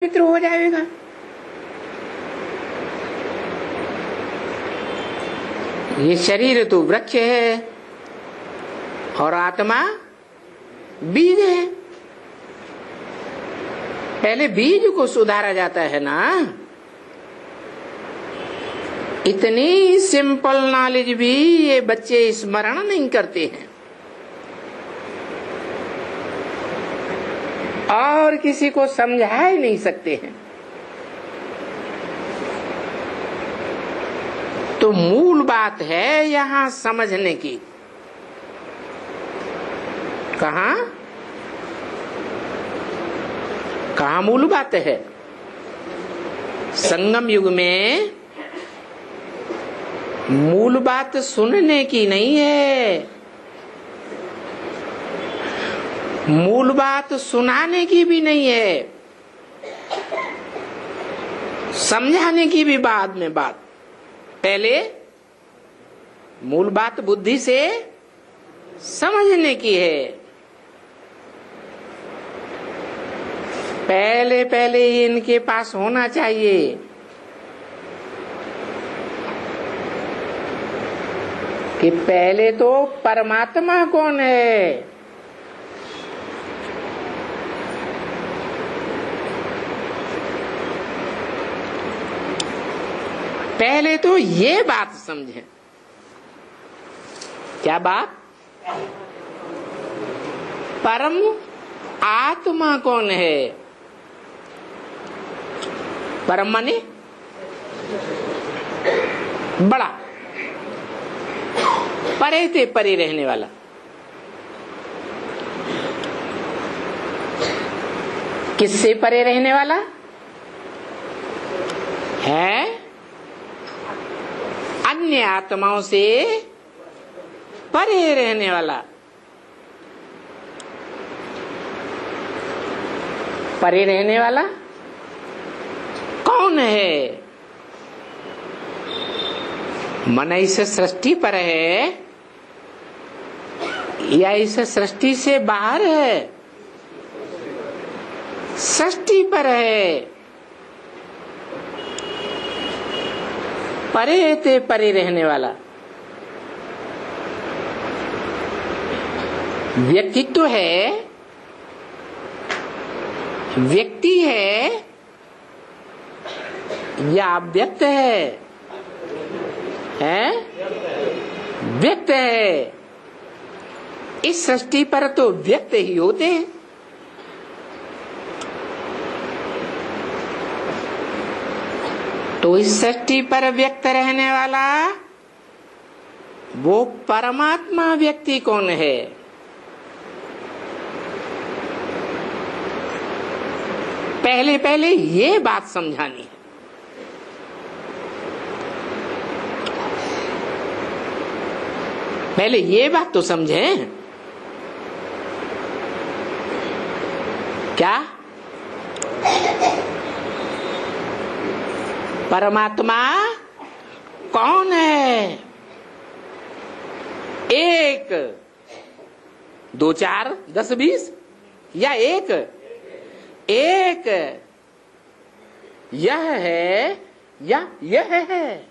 मित्र हो जाएगा। ये शरीर तो वृक्ष है और आत्मा बीज है। पहले बीज को सुधारा जाता है ना। इतनी सिंपल नॉलेज भी ये बच्चे स्मरण नहीं करते हैं और किसी को समझा ही नहीं सकते हैं। तो मूल बात है यहां समझने की। कहां मूल बात है? संगम युग में मूल बात सुनने की नहीं है, मूल बात सुनाने की भी नहीं है, समझाने की भी बाद में बात। पहले मूल बात बुद्धि से समझने की है। पहले पहले इनके पास होना चाहिए कि पहले तो परमात्मा कौन है। पहले तो ये बात समझें। क्या बात? परम आत्मा कौन है? परम माने बड़ा, परे से परे रहने वाला। किससे परे रहने वाला है? अन्य आत्माओं से परे रहने वाला। परे रहने वाला कौन है? मन इस सृष्टि पर है या इस सृष्टि से बाहर है? सृष्टि पर है। परे ते परे रहने वाला। व्यक्तित्व है, व्यक्ति है या अव्यक्त है? व्यक्त है। इस सृष्टि पर तो व्यक्त ही होते हैं। तो इस सृष्टि पर व्यक्त रहने वाला वो परमात्मा व्यक्ति कौन है? पहले पहले ये बात समझानी है। पहले ये बात तो समझें। क्या परमात्मा कौन है? एक, दो, चार, 10, 20 या एक? एक यह है या यह है?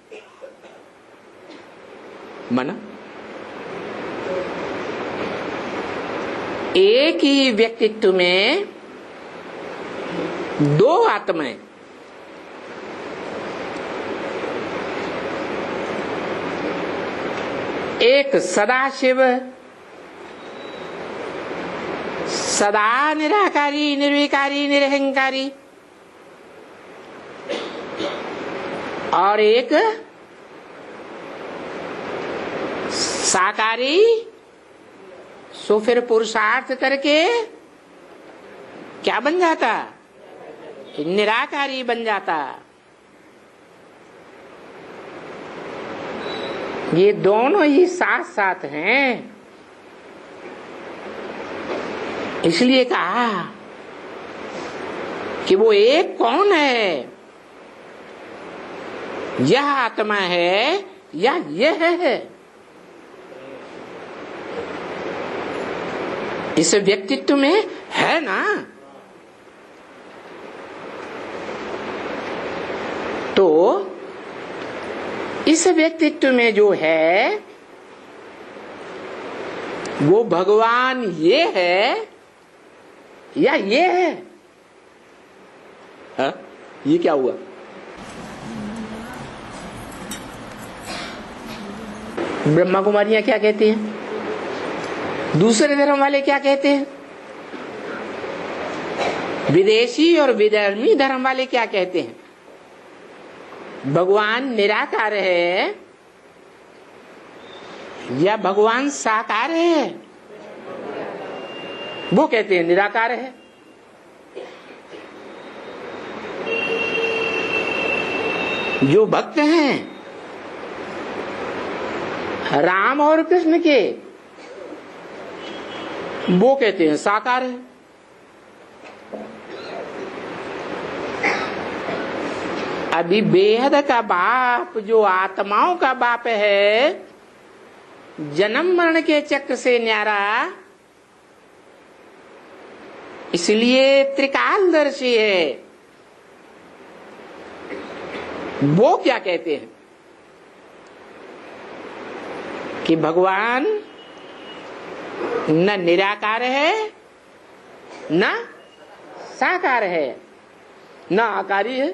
मन एक ही व्यक्तित्व में दो आत्माएं, एक सदाशिव, सदा निराकारी, निर्विकारी, निरहंकारी, और एक साकारी। सो फिर पुरुषार्थ करके क्या बन जाता? निराकारी बन जाता। ये दोनों ही साथ साथ हैं। इसलिए कहा कि वो एक कौन है? यह आत्मा है या यह है? इस व्यक्तित्व में है ना। तो इस व्यक्तित्व में जो है वो भगवान ये है या ये है? हा? ये क्या हुआ? ब्रह्मा कुमारियां क्या कहती हैं? दूसरे धर्म वाले क्या कहते हैं? विदेशी और विधर्मी धर्म वाले क्या कहते हैं? भगवान निराकार है या भगवान साकार है? वो कहते हैं निराकार है। जो भक्त हैं राम और कृष्ण के, वो कहते हैं साकार है। अभी बेहद का बाप जो आत्माओं का बाप है, जन्म मरण के चक्र से न्यारा, इसलिए त्रिकालदर्शी है। वो क्या कहते हैं कि भगवान न निराकार है न साकार है न आकारी है,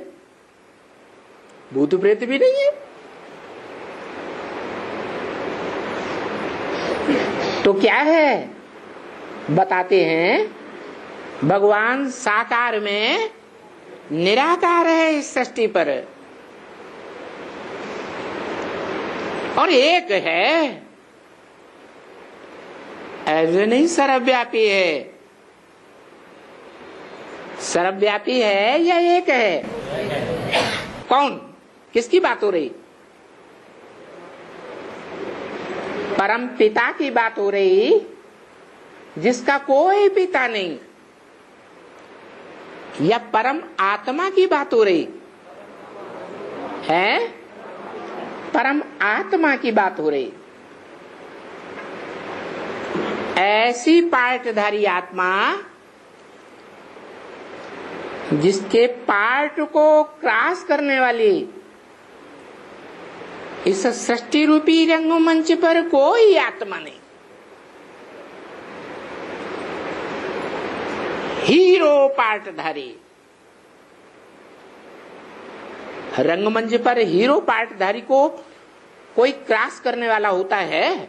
भूत प्रेत भी नहीं है। तो क्या है? बताते हैं भगवान साकार में निराकार है इस सृष्टि पर, और एक है, ऐसे नहीं सर्वव्यापी है। सर्वव्यापी है या एक है? कौन? किसकी बात हो रही? परम पिता की बात हो रही, जिसका कोई पिता नहीं, या परम आत्मा की बात हो रही है? परम आत्मा की बात हो रही। ऐसी पार्टधारी आत्मा जिसके पार्ट को क्रॉस करने वाली इस सृष्टि रूपी रंगमंच पर कोई आत्मा नहीं। हीरो पार्टधारी। रंगमंच पर हीरो पार्टधारी को कोई क्रॉस करने वाला होता है?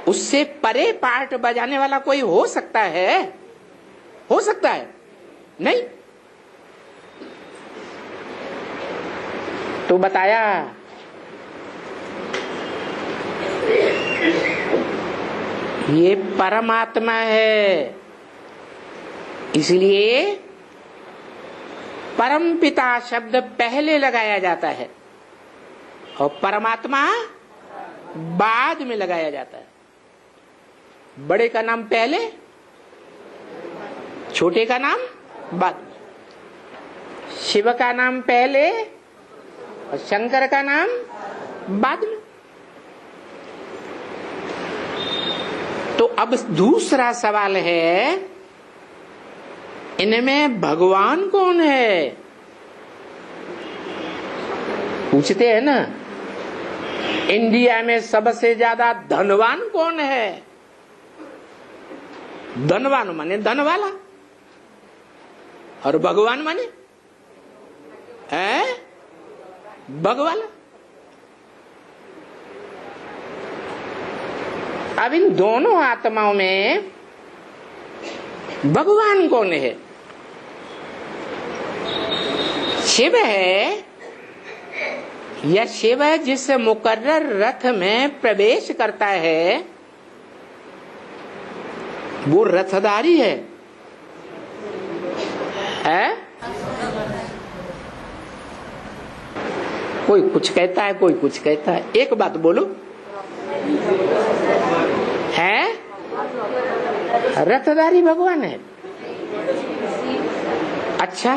उससे परे पार्ट बजाने वाला कोई हो सकता है? हो सकता है? नहीं। तो बताया ये परमात्मा है, इसलिए परम पिता शब्द पहले लगाया जाता है और परमात्मा बाद में लगाया जाता है। बड़े का नाम पहले, छोटे का नाम बाद। शिव का नाम पहले और शंकर का नाम बाद में। तो अब दूसरा सवाल है, इनमें भगवान कौन है? पूछते हैं ना, इंडिया में सबसे ज्यादा धनवान कौन है? धनवान माने धन वाला, और भगवान माने है भगवान। अब इन दोनों आत्माओं में भगवान कौन है? शिव है या शिव जिस मुकर्रर रथ में प्रवेश करता है वो रथधारी है? कोई कुछ कहता है, कोई कुछ कहता है। एक बात बोलो, है रथधारी भगवान है। अच्छा,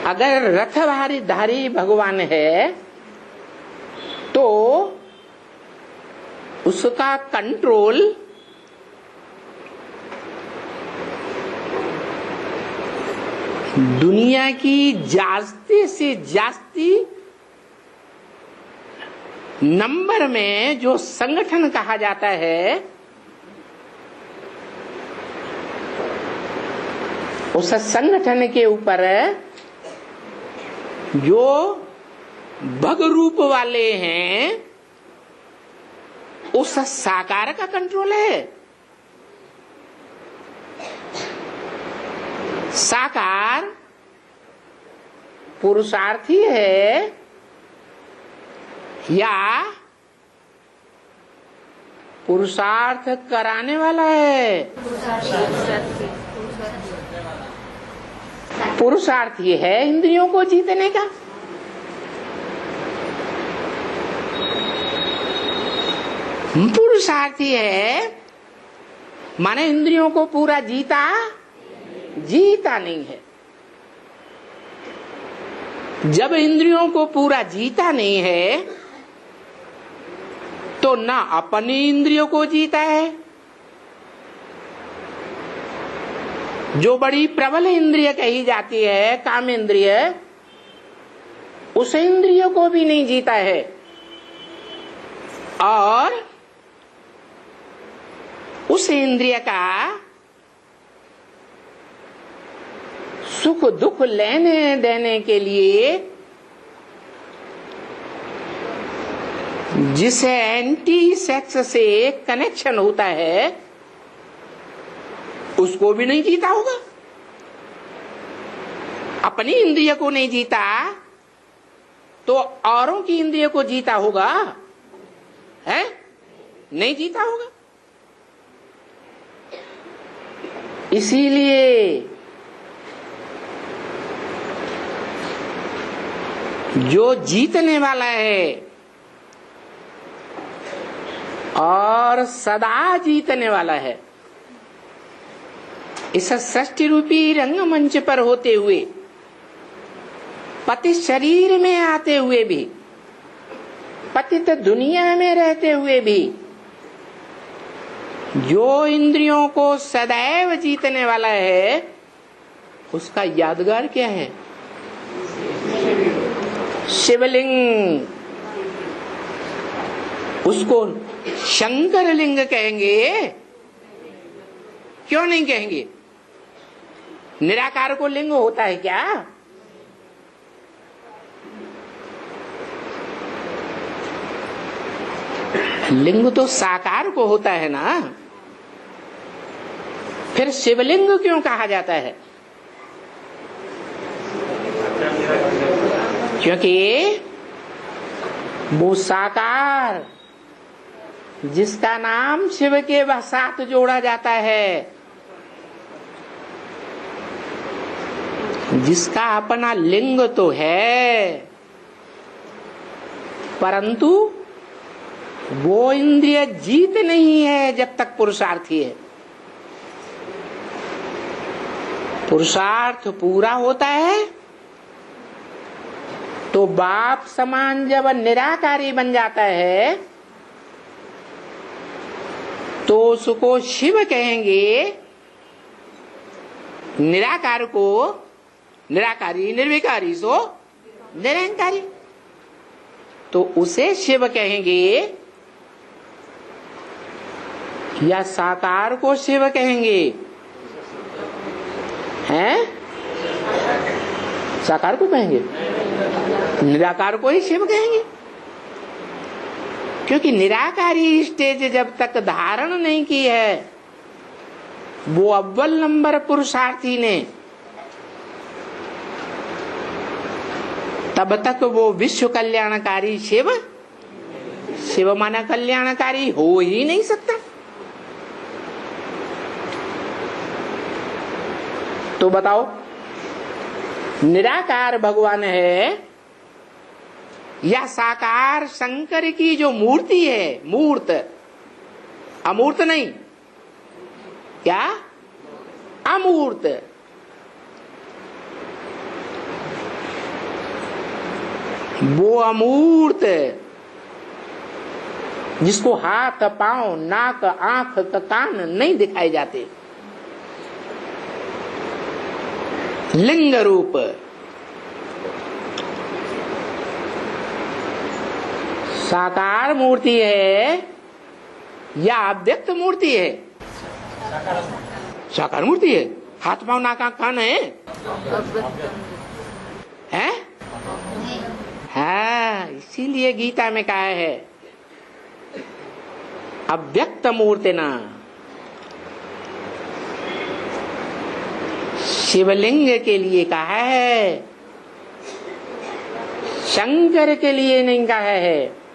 अगर रथधारी भगवान है तो उसका कंट्रोल दुनिया की जास्ती से जास्ती नंबर में जो संगठन कहा जाता है, उस संगठन के ऊपर जो भग रूप वाले हैं, उस साकार का कंट्रोल है। साकार पुरुषार्थी है या पुरुषार्थ कराने वाला है? पुरुषार्थी है इंद्रियों को जीतने का। पुरुषार्थी है माने इंद्रियों को पूरा जीता नहीं है। जब इंद्रियों को पूरा जीता नहीं है तो ना अपनी इंद्रियों को जीता है। जो बड़ी प्रबल इंद्रिय कही जाती है काम इंद्रिय, उस इंद्रियों को भी नहीं जीता है। और उस इंद्रिय का सुख दुख लेने देने के लिए जिसे एंटी सेक्स से कनेक्शन होता है, उसको भी नहीं जीता होगा। अपनी इंद्रिय को नहीं जीता तो औरों की इंद्रिय को जीता होगा? है नहीं जीता होगा। इसीलिए जो जीतने वाला है और सदा जीतने वाला है, इस सृष्टि रूपी रंगमंच पर होते हुए, पति शरीर में आते हुए भी, पतित दुनिया में रहते हुए भी, जो इंद्रियों को सदैव जीतने वाला है, उसका यादगार क्या है? शिवलिंग। उसको शंकर लिंग कहेंगे? क्यों नहीं कहेंगे? निराकार को लिंग होता है क्या? लिंग तो साकार को होता है ना। फिर शिवलिंग क्यों कहा जाता है? क्योंकि वो साकार जिसका नाम शिव के साथ जोड़ा जाता है, जिसका अपना लिंग तो है, परंतु वो इंद्रिय जीत नहीं है जब तक पुरुषार्थी है। पुरुषार्थ पूरा होता है तो बाप समान जब निराकारी बन जाता है तो उसको शिव कहेंगे। निराकार को निराकारी, निर्विकारी सो निरंकारी, तो उसे शिव कहेंगे। या साकार को शिव कहेंगे? हैं? साकार को कहेंगे? निराकार को ही शिव कहेंगे। क्योंकि निराकारी स्टेज जब तक धारण नहीं की है, वो अव्वल नंबर पुरुषार्थी ने, तब तक वो विश्व कल्याणकारी शिव माना कल्याणकारी हो ही नहीं सकता। तो बताओ, निराकार भगवान है या साकार शंकर की जो मूर्ति है, मूर्त, अमूर्त नहीं, क्या अमूर्त, वो अमूर्त जिसको हाथ पांव नाक आंख कान नहीं दिखाए जाते, लिंग रूप। साकार मूर्ति है या अव्यक्त मूर्ति है? साकार मूर्ति है। हाथ पांव नाक आंख कान है? हैं? हाँ, इसीलिए गीता में कहा है अव्यक्त मूर्ति ना। शिवलिंग के लिए कहा है, शंकर के लिए नहीं कहा है।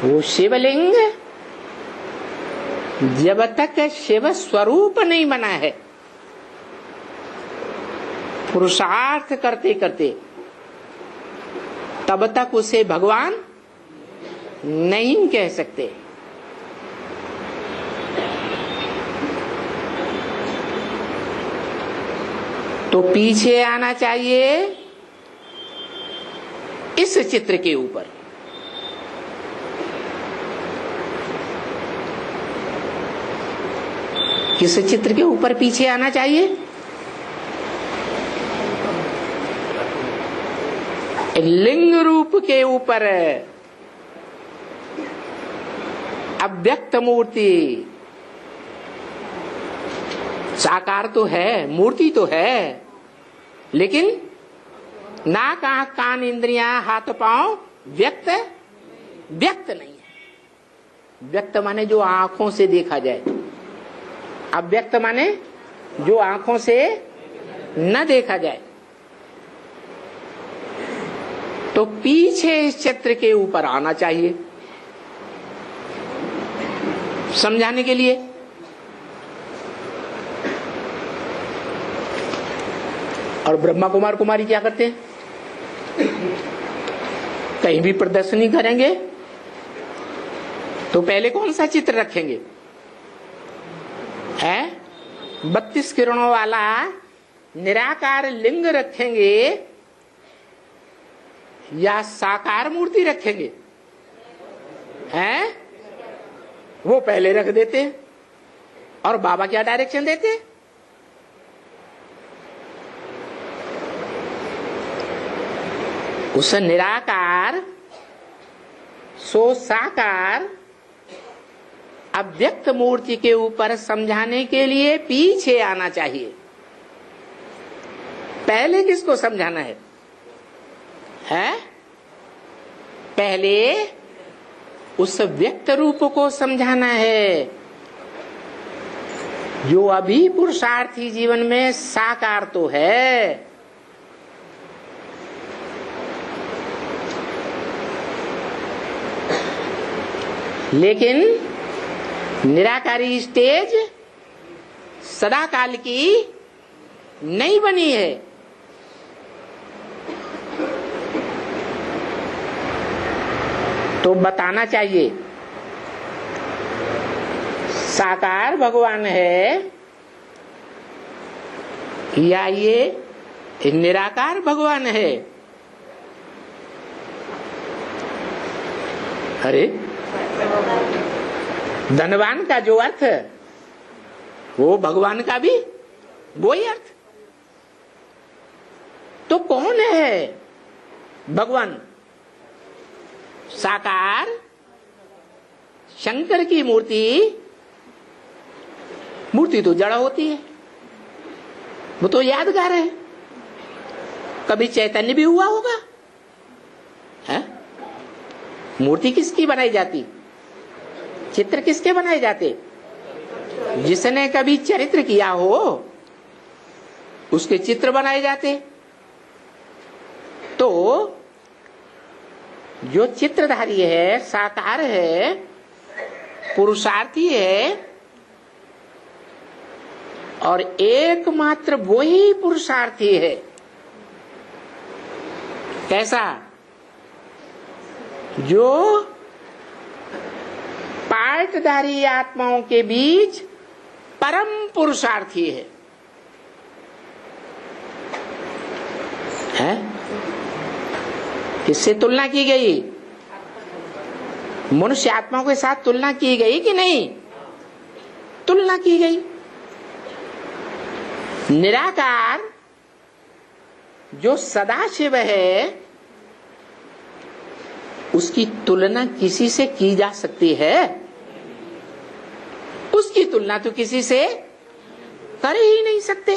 वो शिवलिंग जब तक शिव स्वरूप नहीं बना है, पुरुषार्थ करते करते, तब तक उसे भगवान नहीं कह सकते। तो पीछे आना चाहिए इस चित्र के ऊपर। किस चित्र के ऊपर पीछे आना चाहिए? लिंग रूप के ऊपर। अव्यक्त मूर्ति। साकार तो है, मूर्ति तो है, लेकिन नाक आंख कान इंद्रियां हाथ पांव व्यक्त नहीं है। व्यक्त माने जो आंखों से देखा जाए, अव्यक्त माने जो आंखों से न देखा जाए। तो पीछे इस चित्र के ऊपर आना चाहिए समझाने के लिए। और ब्रह्मा कुमार कुमारी क्या करते हैं? कहीं भी प्रदर्शनी करेंगे तो पहले कौन सा चित्र रखेंगे? है 32 किरणों वाला निराकार लिंग रखेंगे या साकार मूर्ति रखेंगे? हैं? वो पहले रख देते हैं। और बाबा क्या डायरेक्शन देते हैं? उस निराकार सो साकार अव्यक्त मूर्ति के ऊपर समझाने के लिए पीछे आना चाहिए। पहले किसको समझाना है? पहले उस व्यक्त रूप को समझाना है जो अभी पुरुषार्थी जीवन में साकार तो है, लेकिन निराकारी स्टेज सदाकाल की नहीं बनी है। तो बताना चाहिए साकार भगवान है या ये निराकार भगवान है? अरे धनवान का जो अर्थ वो भगवान का भी वही अर्थ। तो कौन है भगवान? साकार शंकर की मूर्ति तो जड़ होती है, वो तो यादगार है। कभी चैतन्य भी हुआ होगा है? मूर्ति किसकी बनाई जाती? चित्र किसके बनाए जाते? जिसने कभी चरित्र किया हो उसके चित्र बनाए जाते। तो जो चित्रधारी है, साकार है, पुरुषार्थी है, और एकमात्र वही पुरुषार्थी है। कैसा? जो पार्टधारी आत्माओं के बीच परम पुरुषार्थी है। किससे तुलना की गई? मनुष्य आत्माओं के साथ तुलना की गई कि नहीं? तुलना की गई। निराकार जो सदाशिव है उसकी तुलना किसी से की जा सकती है? उसकी तुलना तो किसी से कर ही नहीं सकते।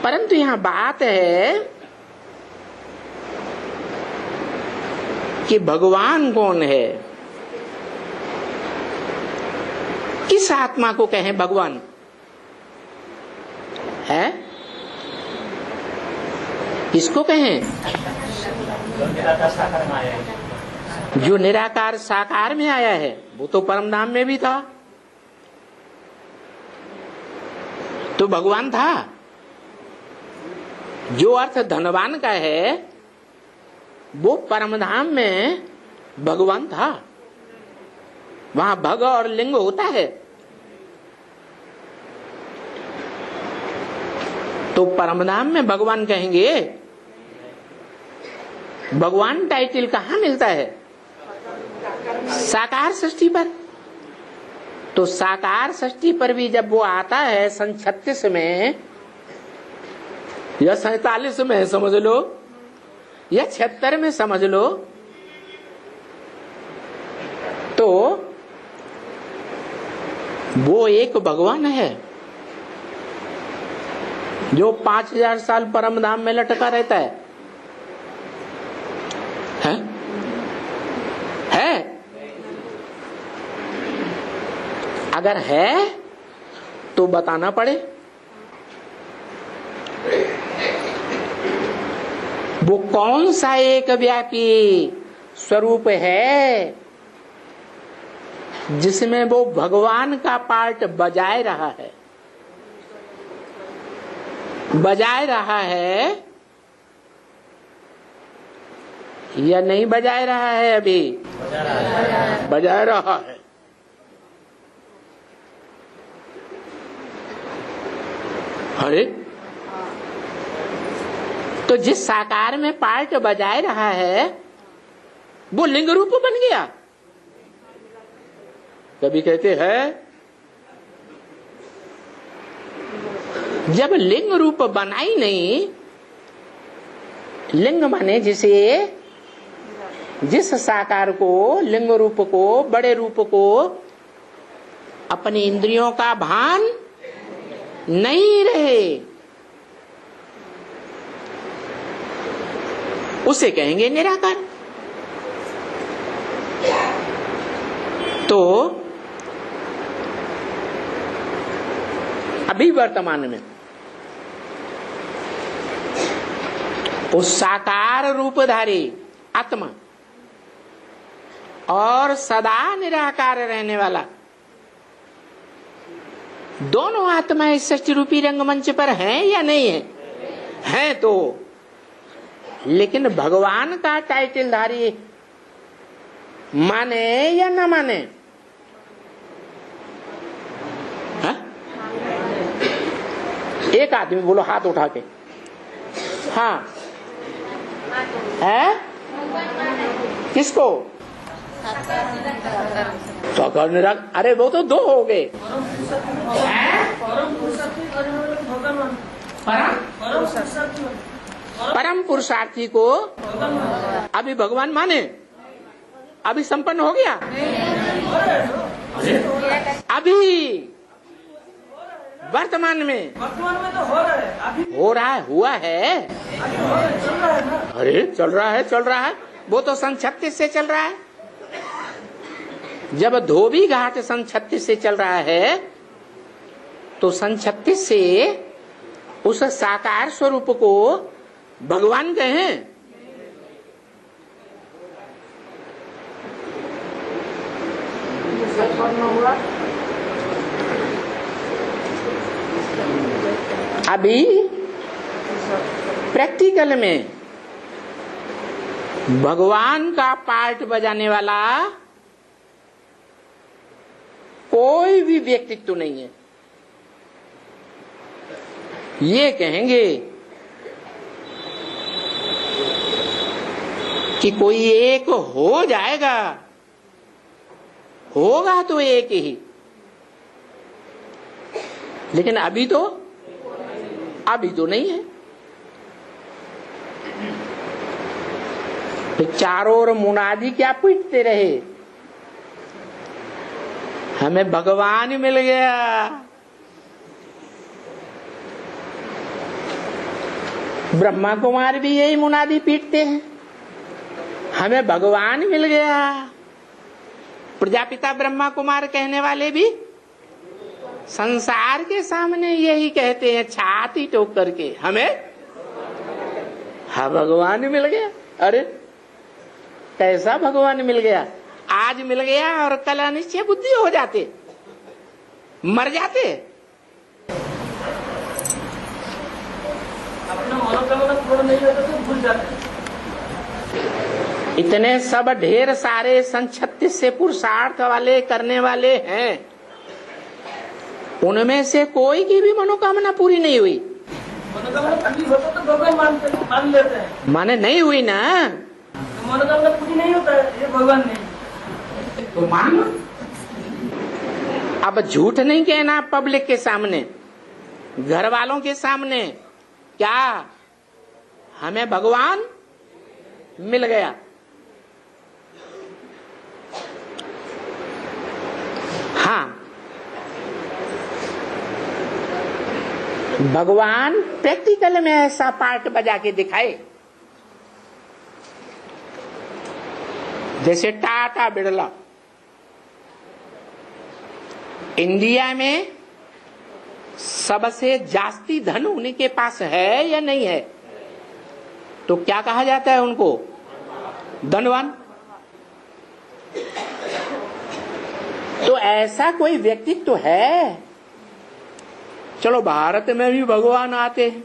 परंतु यहां बात है कि भगवान कौन है? किस आत्मा को कहें भगवान है? किसको कहें? जो निराकार साकार में आया है वो तो परम धाम में भी था, तो भगवान था। जो अर्थ धनवान का है वो परम धाम में भगवान था। वहां भग और लिंग होता है, तो परम धाम में भगवान कहेंगे। भगवान टाइटल कहां मिलता है? साकार सृष्टि पर। तो साकार सृष्टि पर भी जब वो आता है सन 36 में या 47 में समझ लो या 76 में समझ लो, तो वो एक भगवान है जो 5000 साल परम धाम में लटका रहता है। अगर है तो बताना पड़े। वो कौन सा एक व्यापी स्वरूप है जिसमें वो भगवान का पार्ट बजाए रहा है? बजाए रहा है या नहीं बजाए रहा है? अभी बजाए रहा है। अरे तो जिस साकार में पार्ट बजाए रहा है वो लिंग रूप बन गया। कभी कहते हैं जब लिंग रूप बना ही नहीं, लिंग माने जिस साकार को, लिंग रूप को, बड़े रूप को अपनी इंद्रियों का भान नहीं रहे, उसे कहेंगे निराकार। तो अभी वर्तमान में उस साकार रूपधारी आत्मा और सदा निराकार रहने वाला दोनों आत्माएं सृष्टि रूपी रंगमंच पर हैं या नहीं है? हैं। तो लेकिन भगवान का टाइटलधारी माने या न माने? हा? एक आदमी बोलो हाथ उठा के। हाँ है? किसको? साकार निराकार। अरे वो तो दो हो गए। परम पुरुषार्थी को अभी भगवान माने? अभी संपन्न हो गया? अभी वर्तमान में हो रहा है, हुआ है। अरे चल रहा है। वो तो सन 36 से चल रहा है। जब धोबी घाट सन 36 से चल रहा है तो सन 36 से उस साकार स्वरूप को भगवान कहें। अभी प्रैक्टिकल में भगवान का पार्ट बजाने वाला कोई भी व्यक्तित्व तो नहीं है। ये कहेंगे कि कोई एक हो जाएगा, होगा तो एक ही। लेकिन अभी तो नहीं है। तो चारों ओर मुनादी क्या पीटते रहे, हमें भगवान मिल गया। ब्रह्मा कुमार भी यही मुनादी पीटते हैं, हमें भगवान मिल गया। प्रजापिता ब्रह्मा कुमार कहने वाले भी संसार के सामने यही कहते हैं छाती ठोक करके, हमें भगवान मिल गया। अरे कैसा भगवान मिल गया? आज मिल गया और कल अनिश्चय बुद्धि हो जाते, मर जाते। अपना मनोकामना पूर्ण नहीं होता तो भूल जाते। इतने सब ढेर सारे 36 से पुरुषार्थ वाले करने वाले हैं, उनमें से कोई की भी मनोकामना पूरी नहीं हुई। मनोकामना पूरी होता तो भगवान मान लेते हैं, माने नहीं हुई ना, तो मनोकामना पूरी नहीं होता है, ये भगवान नहीं तो मान। अब झूठ नहीं कहना पब्लिक के सामने, घर वालों के सामने, क्या हमें भगवान मिल गया। हाँ, भगवान प्रैक्टिकल में ऐसा पार्ट बजा के दिखाए, जैसे टाटा बिरला इंडिया में सबसे जास्ती धन उन्हीं के पास है या नहीं है, तो क्या कहा जाता है उनको? धनवान। तो ऐसा कोई व्यक्तित्व तो है। चलो भारत में भी भगवान आते हैं,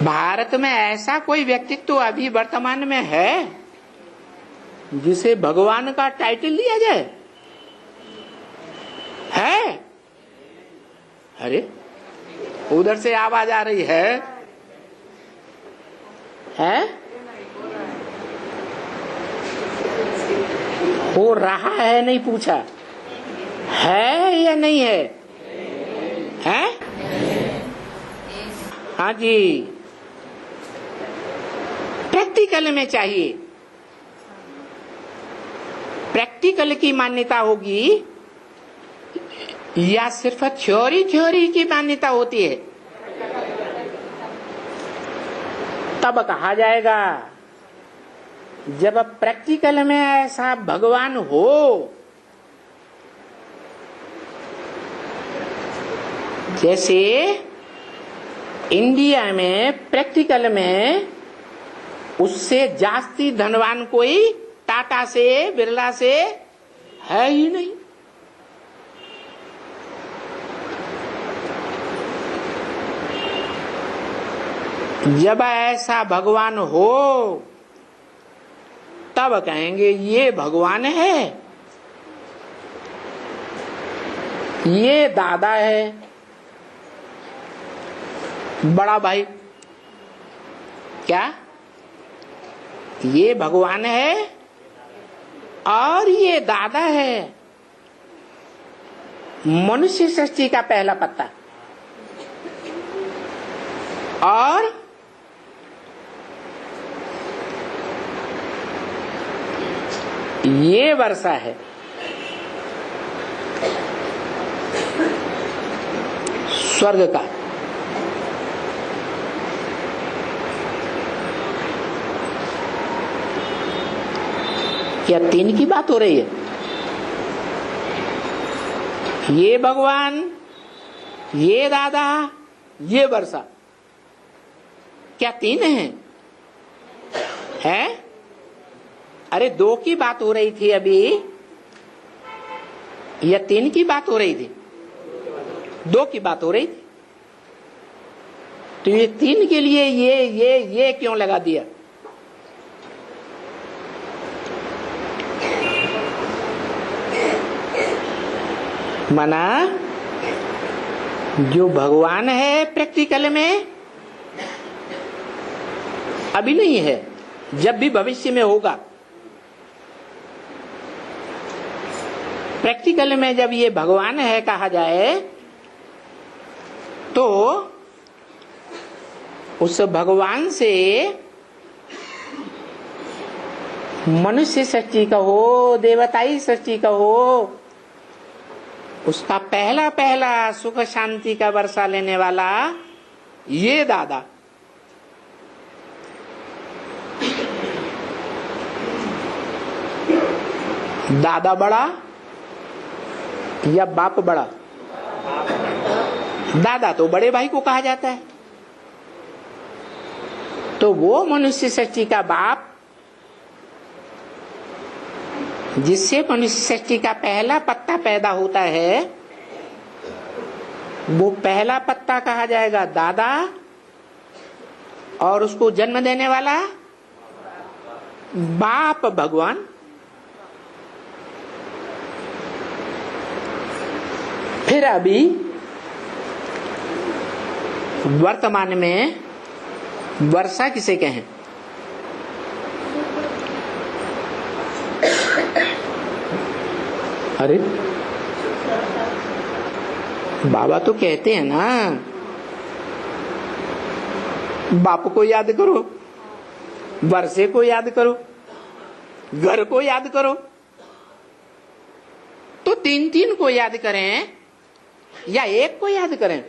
भारत में ऐसा कोई व्यक्तित्व तो अभी वर्तमान में है जिसे भगवान का टाइटल दिया जाए? है? अरे उधर से आवाज आ रही है? हो रहा है, नहीं पूछा, है या नहीं है? है? हाँ जी, प्रैक्टिकल में चाहिए। प्रैक्टिकल की मान्यता होगी या सिर्फ थ्योरी की मान्यता होती है? तब कहा जाएगा जब प्रैक्टिकल में ऐसा भगवान हो, जैसे इंडिया में प्रैक्टिकल में उससे जास्ती धनवान कोई टाटा से बिरला से है ही नहीं। जब ऐसा भगवान हो तब कहेंगे ये भगवान है, ये दादा है, बड़ा भाई, क्या ये भगवान है और ये दादा है। मनुष्य सृष्टि का पहला पत्ता और ये वर्षा है, स्वर्ग का। क्या तीन की बात हो रही है? ये भगवान, ये दादा, ये वर्षा, क्या तीन हैं? है? अरे दो की बात हो रही थी अभी, या तीन की बात हो रही थी? दो की बात हो रही थी। तो ये तीन के लिए ये क्यों लगा दिया? मना जो भगवान है प्रैक्टिकल में अभी नहीं है, जब भी भविष्य में होगा। प्रैक्टिकल में जब ये भगवान है कहा जाए तो उस भगवान से मनुष्य सृष्टि का हो, देवताई सृष्टि का हो, उसका पहला पहला सुख शांति का वर्षा लेने वाला ये दादा, दादा बड़ा या बाप बड़ा? दादा तो बड़े भाई को कहा जाता है। तो वो मनुष्य सृष्टि का बाप जिससे मनुष्य सृष्टि का पहला पत्ता पैदा होता है, वो पहला पत्ता कहा जाएगा दादा, और उसको जन्म देने वाला बाप भगवान। फिर अभी वर्तमान में वर्षा किसे कहें? अरे बाबा तो कहते हैं ना, बाप को याद करो, वर्षे को याद करो, घर को याद करो। तो तीन तीन को याद करें या एक को याद करें?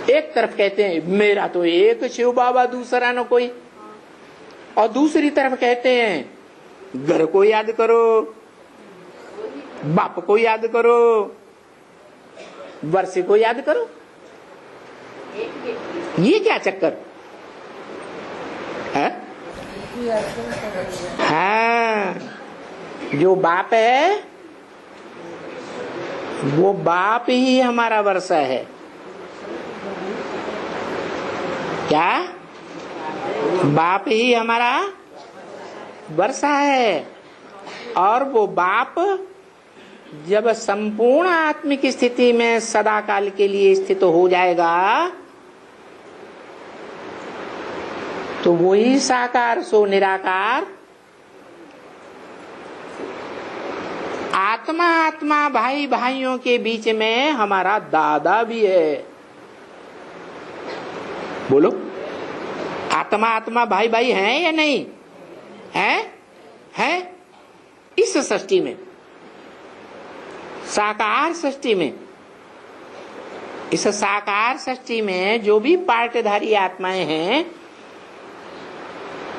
एक तरफ कहते हैं मेरा तो एक शिव बाबा, दूसरा न कोई, और दूसरी तरफ कहते हैं घर को याद करो, बाप को याद करो, वर्षे को याद करो। ये क्या चक्कर है? हाँ, जो बाप है वो बाप ही हमारा वर्षा है। क्या? बाप ही हमारा वर्षा है। और वो बाप जब संपूर्ण आत्मिक स्थिति में सदा काल के लिए स्थित हो जाएगा तो वही साकार सो निराकार, आत्मा आत्मा भाई भाइयों के बीच में हमारा दादा भी है। बोलो, आत्मा आत्मा भाई भाई हैं या नहीं है? इस सृष्टि में, साकार सृष्टि में, इस साकार सृष्टि में जो भी पार्टधारी आत्माएं हैं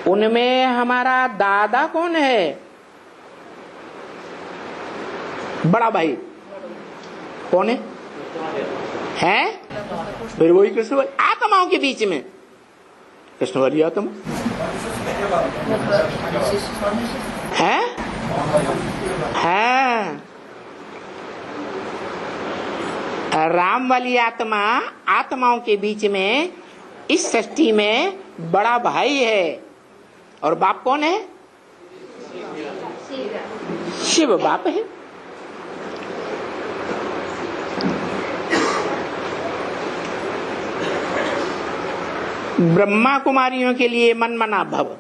उनमें हमारा दादा कौन है? बड़ा भाई कौन है? फिर वही कृष्ण आत्माओं के बीच में, कृष्ण वाली आत्मा है। राम वाली आत्मा आत्माओं के बीच में इस सृष्टि में बड़ा भाई है। और बाप कौन है? शिव बाप है। ब्रह्मा कुमारियों के लिए मन मना भव।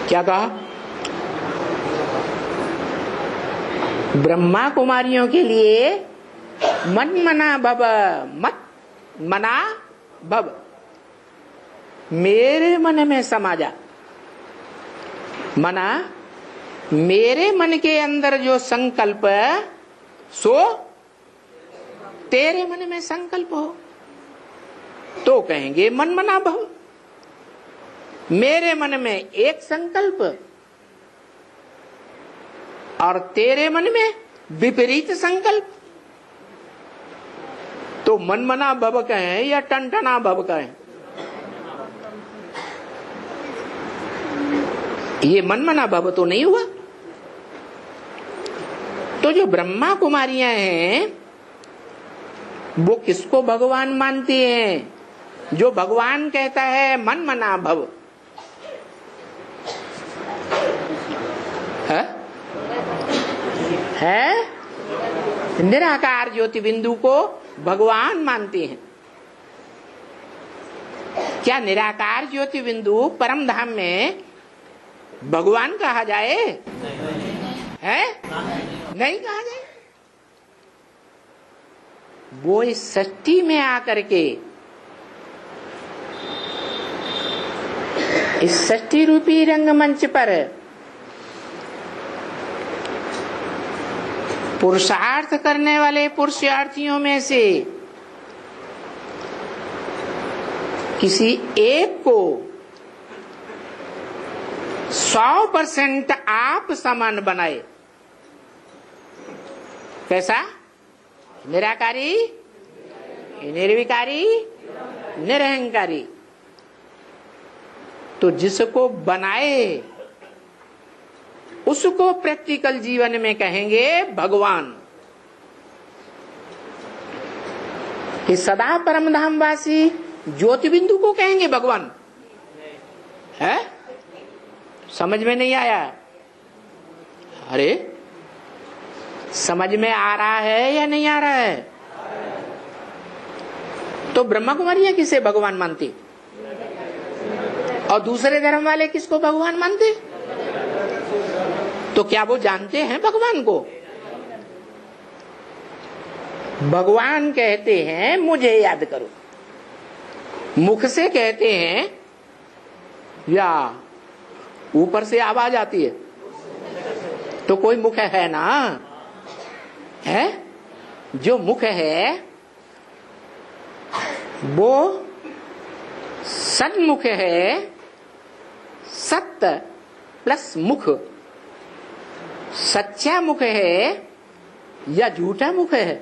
क्या कहा? ब्रह्मा कुमारियों के लिए मन मना भव, मत मना भव, मेरे मन में समा जा। मना मेरे मन के अंदर जो संकल्प सो तेरे मन में संकल्प हो, तो कहेंगे मन मना भव। मेरे मन में एक संकल्प और तेरे मन में विपरीत संकल्प, तो मन मना भव कहें या टनटना भव कहें? ये मन मना भव तो नहीं हुआ। तो जो ब्रह्मा कुमारियां हैं वो किसको भगवान मानती हैं? जो भगवान कहता है मन मना भव है? निराकार ज्योति बिंदु को भगवान मानते हैं। क्या निराकार ज्योति बिंदु परम धाम में भगवान कहा जाए? है नहीं कहा जाए। वो इस सृष्टि में आकर के, इस सृष्टि रूपी रंगमंच पर पुरुषार्थ करने वाले पुरुषार्थियों में से किसी एक को 100% आप समान बनाए। कैसा? निराकारी, निर्विकारी, निरहंकारी। तो जिसको बनाए उसको प्रैक्टिकल जीवन में कहेंगे भगवान। कि सदा परमधाम वासी ज्योति बिंदु को कहेंगे भगवान। है? समझ में नहीं आया? अरे समझ में आ रहा है या नहीं आ रहा है? तो ब्रह्मा कुमारियां किसे भगवान मानती और दूसरे धर्म वाले किसको भगवान मानते? तो क्या वो जानते हैं भगवान को? भगवान कहते हैं मुझे याद करो, मुख से कहते हैं या ऊपर से आवाज आती है? तो कोई मुख है ना? है? जो मुख है वो सन्मुख है। सत्य प्लस मुख, सच्चा मुख है या झूठा मुख है?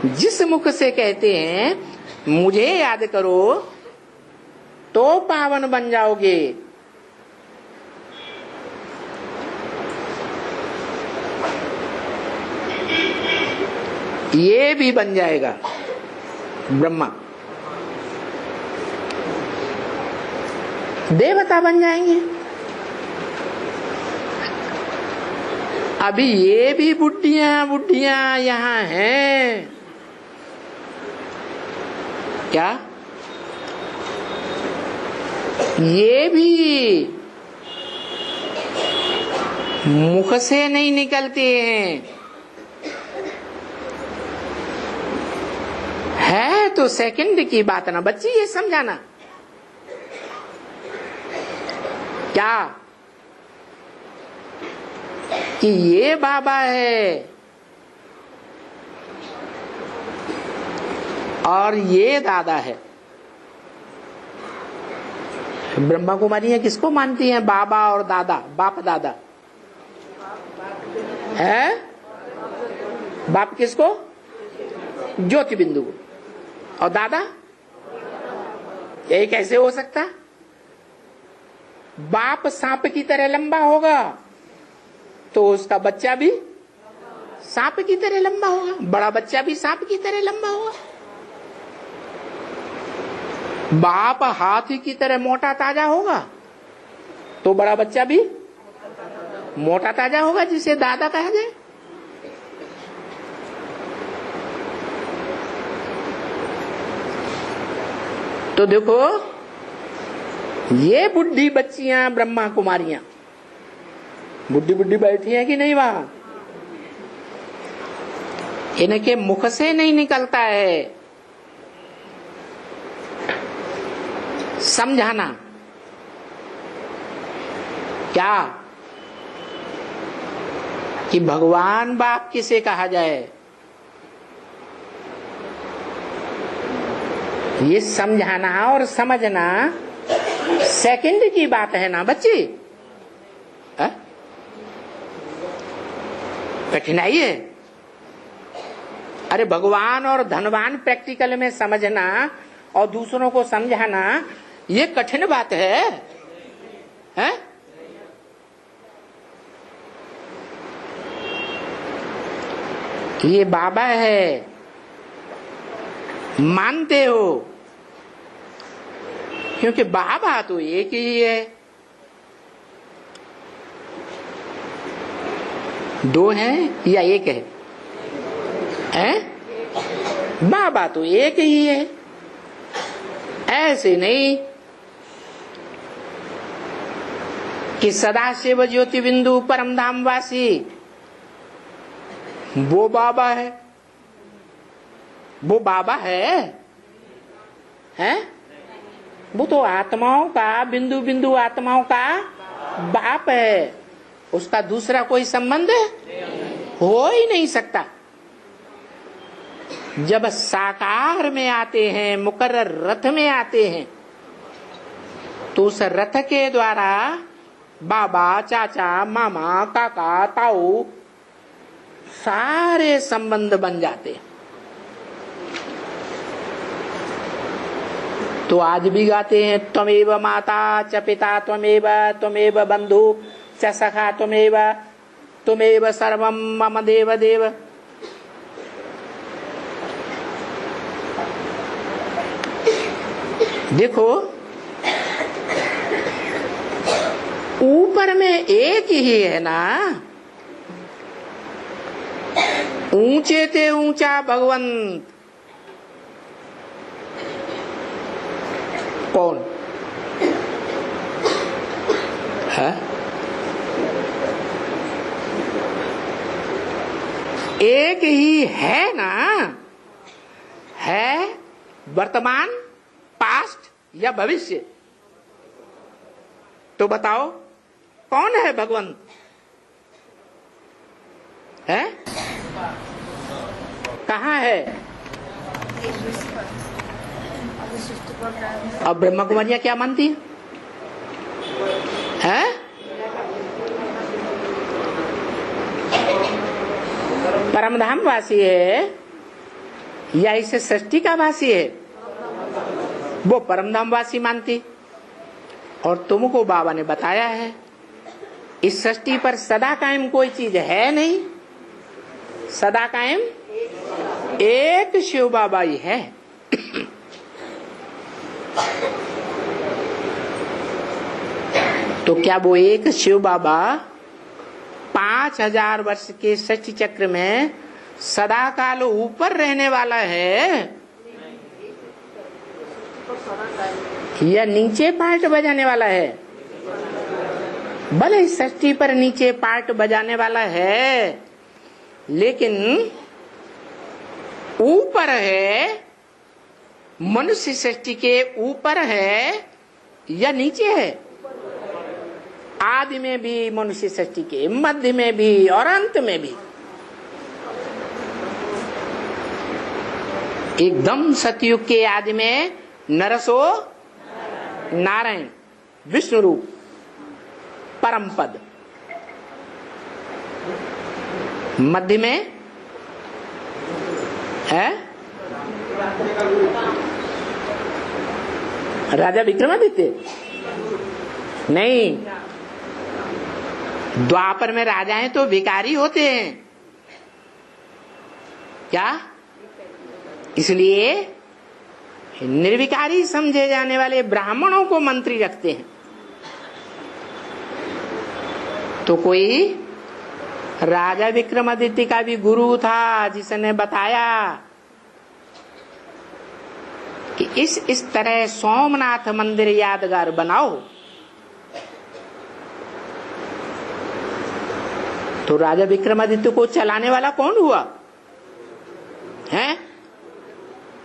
जिस मुख से कहते हैं मुझे याद करो तो पावन बन जाओगे, ये भी बन जाएगा ब्रह्मा, देवता बन जाएंगे। अभी ये भी बुढ़ियां यहाँ हैं क्या? ये भी मुख से नहीं निकलते हैं। है तो सेकंड की बात ना बच्ची, ये समझाना क्या कि ये बाबा है और ये दादा है। ब्रह्मा कुमारियां किसको मानती हैं? बाबा और दादा, बाप दादा है। बाप किसको? ज्योति बिंदु को। और दादा? यही कैसे हो सकता? बाप सांप की तरह लंबा होगा तो उसका बच्चा भी सांप की तरह लंबा होगा, बड़ा बच्चा भी सांप की तरह लंबा होगा। बाप हाथी की तरह मोटा ताजा होगा तो बड़ा बच्चा भी मोटा ताजा होगा, जिसे दादा कहा जाए। तो देखो ये बुढ़ी बच्चियां ब्रह्मा कुमारियां बुढ़ी बुढ़ी बैठी हैं कि नहीं? वहां इनके मुख से नहीं निकलता है समझाना। क्या कि भगवान बाप किसे कहा जाए, ये समझाना और समझना सेकंड की बात है ना बच्ची। कठिनाई है। अरे भगवान और धनवान प्रैक्टिकल में समझना और दूसरों को समझाना ये कठिन बात है, हैं? ये बाबा है मानते हो क्योंकि बाबा तो एक ही है। दो हैं या एक है? हैं? बाबा तो एक ही है, ऐसे नहीं। कि सदाशिव ज्योति बिंदु परम धाम वासी वो बाबा है, वो बाबा है? वो तो आत्माओं का, बिंदु बिंदु आत्माओं का बाप है, उसका दूसरा कोई संबंध हो ही नहीं सकता। जब साकार में आते हैं, मुकर्रर रथ में आते हैं, तो उस रथ के द्वारा बाबा, चाचा, मामा, काका, ताऊ सारे संबंध बन जाते हैं। तो आज भी गाते हैं, त्वमेव माता च पिता त्वमेव बंधु च सखा त्वमेव सर्वम मम देव देव। देखो, ऊपर में एक ही है ना, ऊंचे ते ऊंचा भगवंत कौन है? एक ही है ना, है वर्तमान, पास्ट या भविष्य? तो बताओ कौन है भगवंत? है कहाँ है? अब ब्रह्म कुमारियां क्या मानती है? परमधाम वासी है या इसे सृष्टि का वासी है? वो परमधाम वासी मानती। और तुमको बाबा ने बताया है, इस सृष्टि पर सदा कायम कोई चीज है नहीं, सदा कायम एक शिव बाबा ही है। तो क्या वो एक शिव बाबा 5000 वर्ष के सृष्टि चक्र में सदा काल ऊपर रहने वाला है या नीचे पार्ट बजाने वाला है? भले इस सृष्टि पर नीचे पार्ट बजाने वाला है, लेकिन ऊपर है, मनुष्य सृष्टि के ऊपर है या नीचे है? आदि में भी मनुष्य सृष्टि के, मध्य में भी और अंत में भी। एकदम सतयुग के आदि में नरसो नारायण, विष्णु रूप, परम पद। मध्य में है राजा विक्रमादित्य? नहीं, द्वापर में राजाएं तो विकारी होते हैं क्या? इसलिए निर्विकारी समझे जाने वाले ब्राह्मणों को मंत्री रखते हैं। तो कोई राजा विक्रमादित्य का भी गुरु था जिसने बताया कि इस तरह सोमनाथ मंदिर यादगार बनाओ। तो राजा विक्रमादित्य को चलाने वाला कौन हुआ है?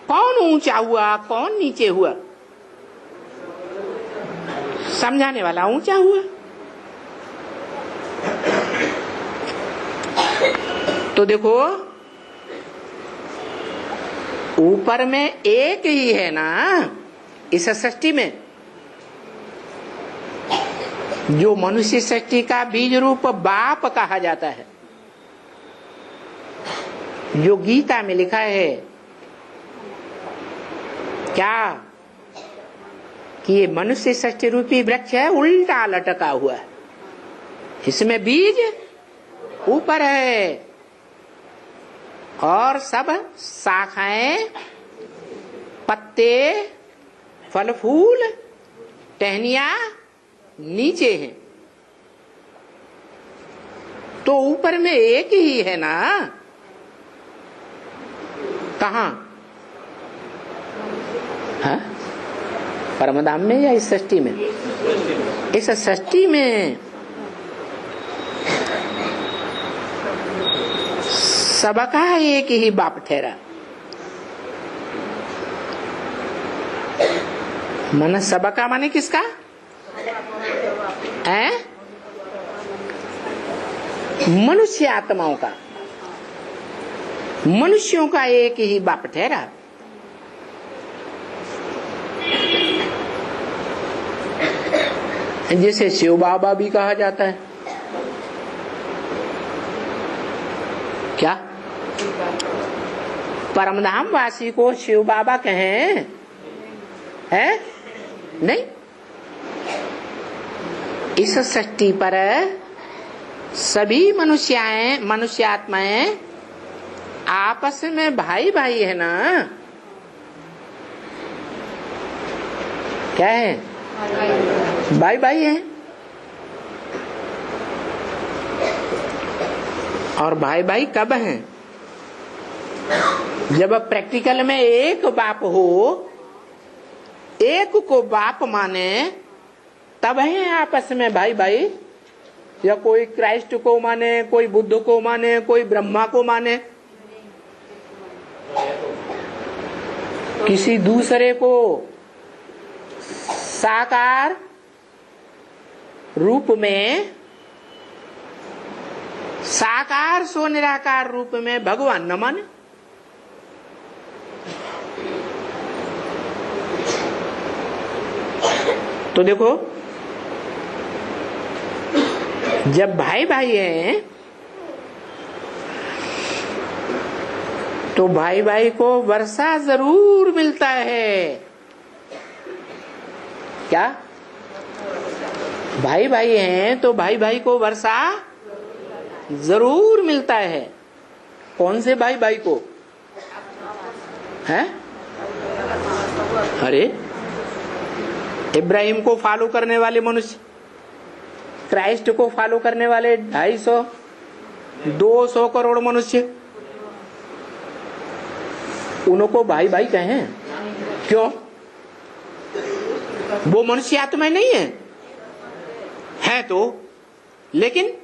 कौन ऊंचा हुआ, कौन नीचे हुआ? समझाने वाला ऊंचा हुआ। तो देखो, ऊपर में एक ही है ना इस सृष्टि में, जो मनुष्य सृष्टि का बीज रूप बाप कहा जाता है। जो गीता में लिखा है क्या कि ये मनुष्य सृष्टि रूपी वृक्ष है, उल्टा लटका हुआ है, इसमें बीज ऊपर है और सब शाखाएं, पत्ते, फल फूल, टहनियां नीचे हैं। तो ऊपर में एक ही है ना, कहां? परमधाम में या इस सृष्टि में? इस सृष्टि में सबका एक ही बाप ठहरा। मन सबका माने किसका है? मनुष्य आत्माओं का, मनुष्यों का एक ही बाप ठहरा। जिसे शिव बाबा भी कहा जाता है। क्या परमधाम वासी को शिव बाबा कहें? है नहीं। इस सृष्टि पर सभी मनुष्य आत्माएं आपस में भाई भाई है ना। क्या है? भाई भाई है। और भाई भाई कब हैं? जब प्रैक्टिकल में एक बाप हो, एक को बाप माने, तब है आपस में भाई भाई। या कोई क्राइस्ट को माने, कोई बुद्ध को माने, कोई ब्रह्मा को माने, किसी दूसरे को साकार रूप में, साकार सो निराकार रूप में भगवान न माने। तो देखो, जब भाई भाई हैं तो भाई भाई को वर्षा जरूर मिलता है। क्या? भाई भाई हैं तो भाई भाई को वर्षा जरूर मिलता है। कौन से भाई भाई को है? अरे इब्राहिम को फॉलो करने वाले मनुष्य, क्राइस्ट को फॉलो करने वाले 250 करोड़ मनुष्य, उनको भाई भाई कहें? क्यों? वो मनुष्य आत्मा नहीं है तो, लेकिन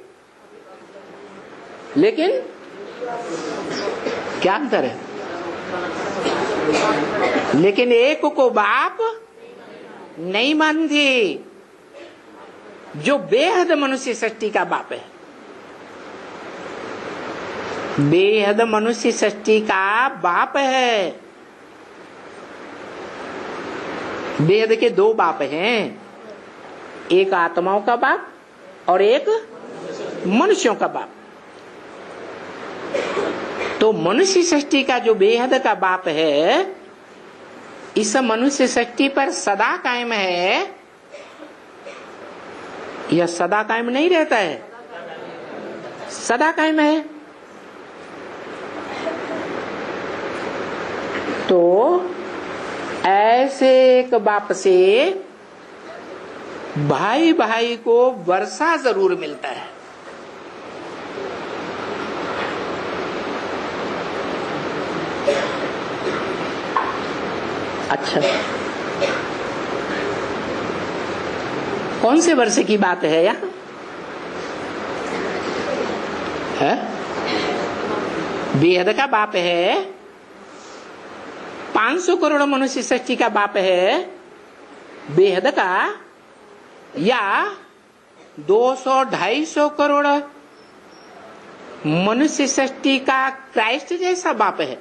क्या अंतर है? लेकिन एक को बाप नहीं मानते, जो बेहद मनुष्य सृष्टि का बाप है। बेहद मनुष्य सृष्टि का बाप है। बेहद के दो बाप हैं, एक आत्माओं का बाप और एक मनुष्यों का बाप। तो मनुष्य सृष्टि का जो बेहद का बाप है, इस मनुष्य सृष्टि पर सदा कायम है। यह सदा कायम नहीं रहता है, सदा कायम है। तो ऐसे एक बाप से भाई भाई को वर्षा जरूर मिलता है। अच्छा, कौन से वर्षे की बात है यहाँ? है बेहद का बाप है, 500 करोड़ मनुष्य सृष्टि का बाप है बेहद का, या 200-250 करोड़ मनुष्य सृष्टि का क्राइस्ट जैसा बाप है?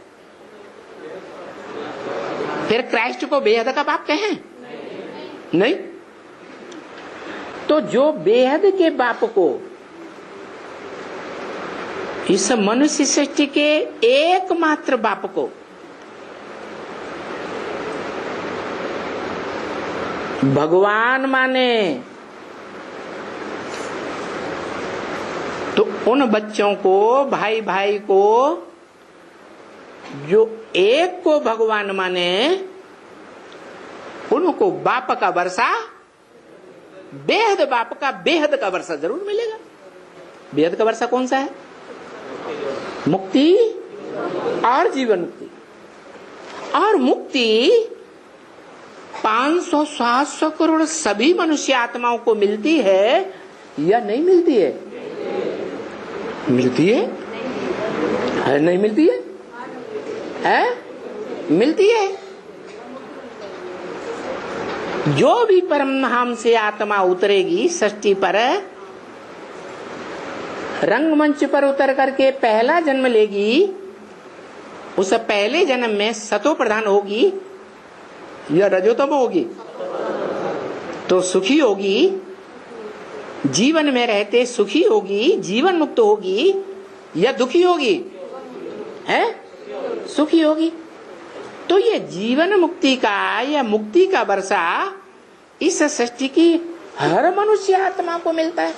फिर क्राइस्ट को बेहद का बाप कहें? नहीं। तो जो बेहद के बाप को इस मनुष्य सृष्टि के एकमात्र बाप को भगवान माने, तो उन बच्चों को, भाई भाई को, जो एक को भगवान माने, उनको बाप का वर्षा, बेहद बाप का बेहद का वर्षा जरूर मिलेगा। बेहद का वर्षा कौन सा है? मुक्ति और जीवन मुक्ति। और मुक्ति 500-700 करोड़ सभी मनुष्य आत्माओं को मिलती है या नहीं मिलती है? मिलती है। नहीं मिलती है, मिलती है। जो भी परमधाम से आत्मा उतरेगी सृष्टि पर, रंगमंच पर उतर करके पहला जन्म लेगी, उस पहले जन्म में सतो प्रधान होगी या रजोतम होगी? तो सुखी होगी, जीवन में रहते सुखी होगी, जीवन मुक्त होगी या दुखी होगी? सुखी होगी। तो ये जीवन मुक्ति का या मुक्ति का वर्षा इस सृष्टि की हर मनुष्य आत्मा को मिलता है।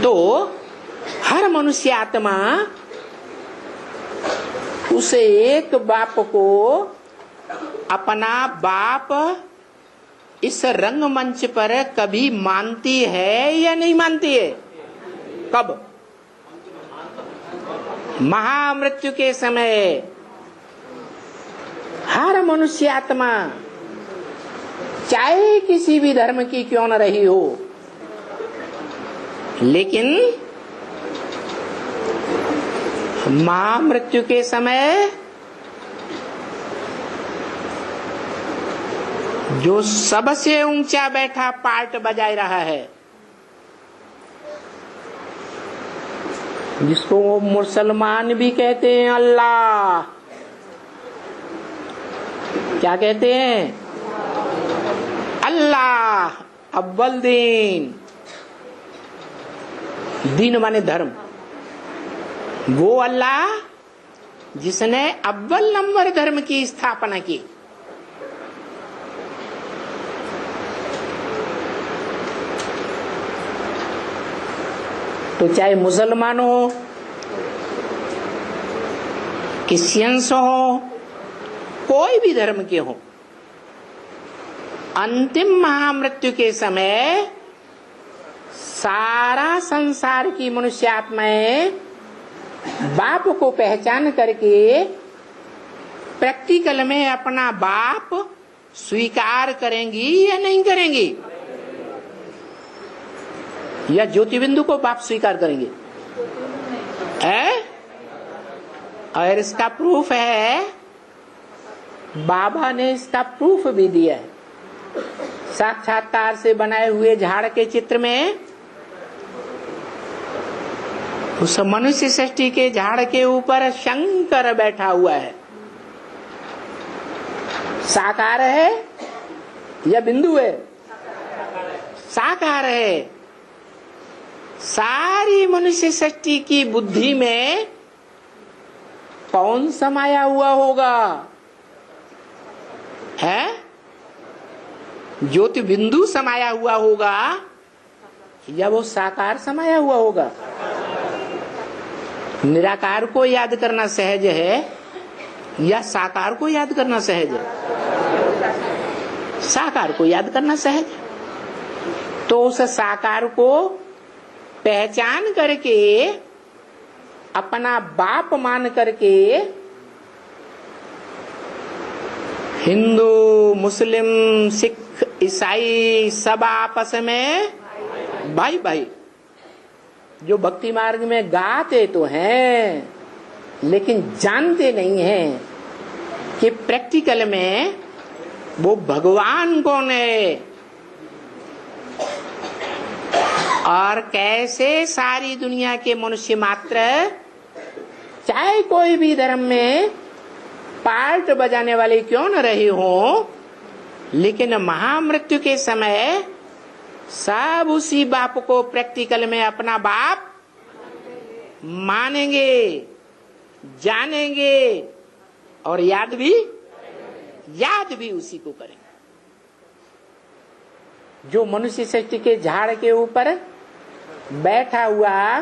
तो हर मनुष्य आत्मा उस एक बाप को अपना बाप इस रंगमंच पर कभी मानती है या नहीं मानती है? कब? महामृत्यु के समय हर मनुष्य आत्मा चाहे किसी भी धर्म की क्यों न रही हो, लेकिन महामृत्यु के समय जो सबसे ऊंचा बैठा पार्ट बजा रहा है, जिसको वो मुसलमान भी कहते हैं अल्लाह, क्या कहते हैं? अल्लाह अव्वल दीन, दीन माने धर्म। वो अल्लाह जिसने अव्वल नंबर धर्म की स्थापना की। तो चाहे मुसलमान हो, क्रिश्चियंस हो, कोई भी धर्म के हो, अंतिम महामृत्यु के समय सारा संसार की मनुष्य आत्माएं बाप को पहचान करके प्रैक्टिकल में अपना बाप स्वीकार करेंगी या नहीं करेंगी? या ज्योति बिंदु को बाप स्वीकार करेंगे? और इसका प्रूफ है, बाबा ने इसका प्रूफ भी दिया है। साक्षात्कार से बनाए हुए झाड़ के चित्र में उस मनुष्य सृष्टि के झाड़ के ऊपर शंकर बैठा हुआ है। साकार है या बिंदु है? साकार है। सारी मनुष्य सृष्टि की बुद्धि में कौन समाया हुआ होगा? है ज्योति बिंदु समाया हुआ होगा या वो साकार समाया हुआ होगा? निराकार को याद करना सहज है या साकार को याद करना सहज है? साकार को याद करना सहज है। तो उस साकार को पहचान करके अपना बाप मान करके हिंदू, मुस्लिम, सिख, ईसाई सब आपस में भाई भाई, जो भक्ति मार्ग में गाते तो हैं लेकिन जानते नहीं हैं कि प्रैक्टिकल में वो भगवान कौन है और कैसे सारी दुनिया के मनुष्य मात्र चाहे कोई भी धर्म में पार्ट बजाने वाले क्यों न रहे हो, लेकिन महामृत्यु के समय सब उसी बाप को प्रैक्टिकल में अपना बाप मानेंगे, जानेंगे और याद भी उसी को करेंगे। जो मनुष्य सृष्टि के झाड़ के ऊपर बैठा हुआ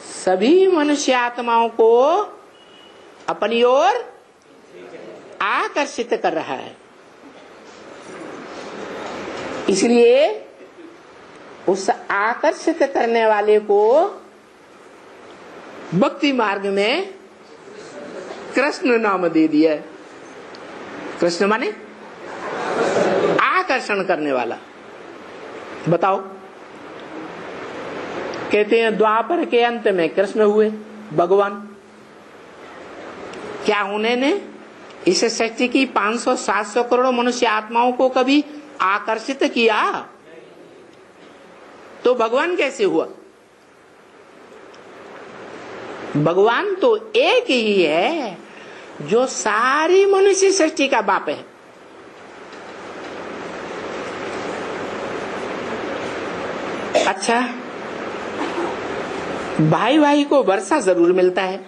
सभी मनुष्य आत्माओं को अपनी ओर आकर्षित कर रहा है, इसलिए उस आकर्षित करने वाले को भक्ति मार्ग में कृष्ण नाम दे दिया है। कृष्ण माने आकर्षण करने वाला। बताओ कहते हैं द्वापर के अंत में कृष्ण हुए भगवान। क्या उन्होंने इस सृष्टि की 500-700 करोड़ मनुष्य आत्माओं को कभी आकर्षित किया? तो भगवान कैसे हुआ? भगवान तो एक ही है जो सारी मनुष्य सृष्टि का बाप है। अच्छा, भाई भाई को वर्षा जरूर मिलता है,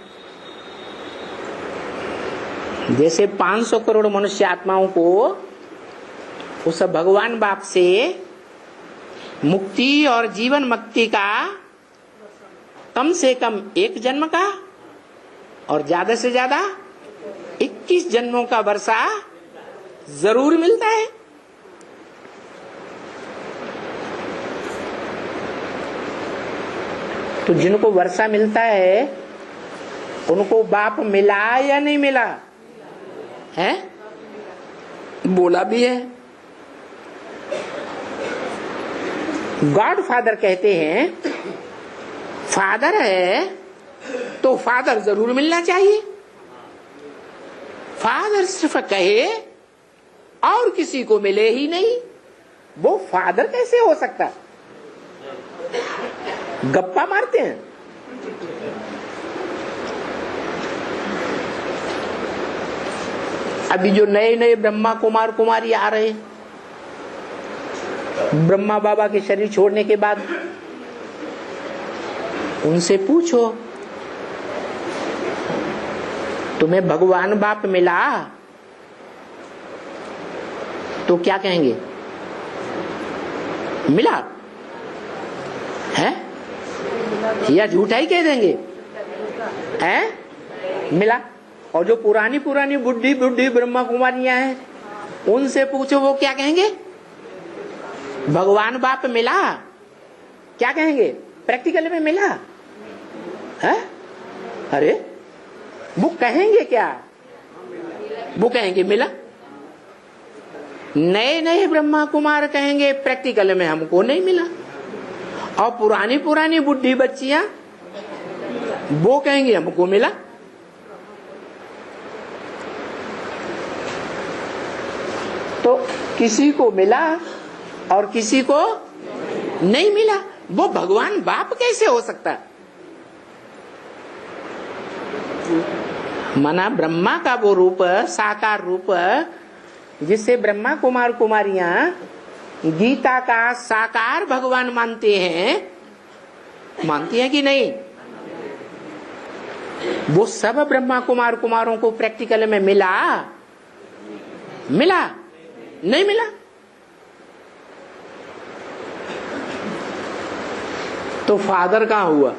जैसे 500 करोड़ मनुष्य आत्माओं को उस भगवान बाप से मुक्ति और जीवन मुक्ति का कम से कम 1 जन्म का और ज्यादा से ज्यादा 21 जन्मों का वर्षा जरूर मिलता है। तो जिनको वर्षा मिलता है उनको बाप मिला या नहीं मिला है? बोला भी है। गॉड फादर कहते हैं फादर है तो फादर जरूर मिलना चाहिए। फादर सिर्फ कहे और किसी को मिले ही नहीं, वो फादर कैसे हो सकता? गप्पा मारते हैं। अभी जो नए नए ब्रह्मा कुमार कुमारी आ रहे हैं, ब्रह्मा बाबा के शरीर छोड़ने के बाद, उनसे पूछो तुम्हें भगवान बाप मिला तो क्या कहेंगे? मिला है या झूठा ही कह देंगे? हैं? मिला। और जो पुरानी पुरानी बुढ़ी बुढ़ी ब्रह्मा कुमारियां हैं उनसे पूछो वो क्या कहेंगे? भगवान बाप मिला। क्या कहेंगे? प्रैक्टिकल में मिला है? अरे वो कहेंगे क्या? वो कहेंगे मिला। नए नए ब्रह्मा कुमार कहेंगे प्रैक्टिकल में हमको नहीं मिला। और पुरानी पुरानी बुढ़ी बच्चियां वो कहेंगे हमको मिला। तो किसी को मिला और किसी को नहीं मिला। वो भगवान बाप कैसे हो सकता? माना ब्रह्मा का वो रूप, साकार रूप, जिससे ब्रह्मा कुमार कुमारियां गीता का साकार भगवान मानते हैं, मानती हैं कि नहीं? वो सब ब्रह्मा कुमार कुमारों को प्रैक्टिकल में मिला? मिला? नहीं मिला। तो फादर कहाँ हुआ?